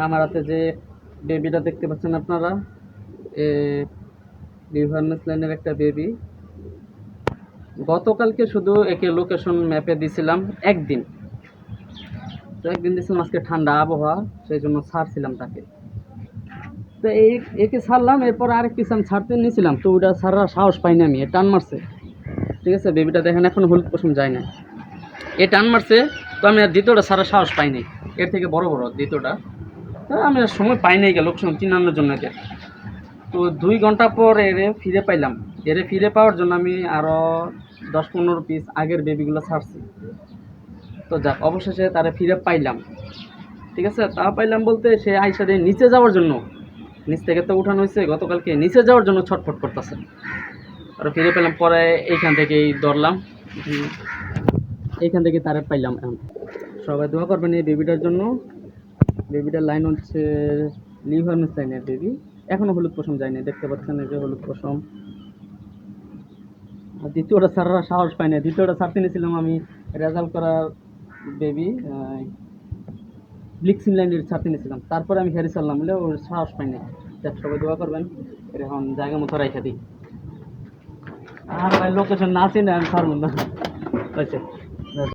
আমার হাতে যে বেবিটা দেখতে পাচ্ছেন আপনারা, এ লিভারনেস লাইনের একটা বেবি। গতকালকে শুধু একে লোকেশন ম্যাপে দিছিলাম একদিন, তো একদিন দিছিলাম, আজকে ঠান্ডা আবহাওয়া সেই জন্য ছাড়ছিলাম তাকে। তো একে ছাড়লাম, এরপর আরেক পিস আমি ছাড়তে নিয়েছিলাম, তো ওটা ছাড়ার সাহস পাইনি আমি, টান মারছে। ঠিক আছে, বেবিটা দেখেন এখন হলুদ পশম যায় না, এ টান মারছে। তো আমি আর দ্বিতীয়টা ছাড়ার সাহস পাইনি, এর থেকে বড় বড় দ্বিতীয়টা। তো আমি আর সময় পাইনি গেল লোকেশন চিনানোর জন্য একে। তো 2 ঘন্টা পর এরে ফিরে পাইলাম। এরে ফিরে পাওয়ার জন্য আমি আরও 10-15 পিস আগের বেবিগুলো ছাড়ছি। তো যাক, অবশেষে তারা ফিরে পাইলাম। ঠিক আছে, তা পাইলাম বলতে সে আইসা দিয়ে নিচে যাওয়ার জন্য, নিচ থেকে তো উঠানো হয়েছে গতকালকে, নিচে যাওয়ার জন্য ছটফট করতেছে। আর ফিরে পেলাম, পরে এইখান থেকেই ধরলাম, এইখান থেকে তারা পাইলাম। এখন সবাই দোয়া করবেন এই বেবিটার জন্য। বেবিটার লাইন হচ্ছে লিভারনেস লাইনের বেবি, এখনও হলুদ পশম যায়নি, দেখতে পাচ্ছেন এই যে হলুদ পশম। আর দ্বিতীয়টা ছাড়ার সাহস পাই না, দ্বিতীয়টা ছাড়তে নিয়েছিলাম আমি রেজাল্ট করার বেবি, ব্লিক্সিং লাইনের ছাড়তে নিয়েছিলাম, তারপরে আমি হেরে চাললাম বলে ওর সাহস পাই না। দেখ, সবাই দোয়া করবেন, এর এখন জায়গা মতো রাইখা দিই। আর ভাই লোকেশন না চিনে আমি ছাড়ব না। আচ্ছা।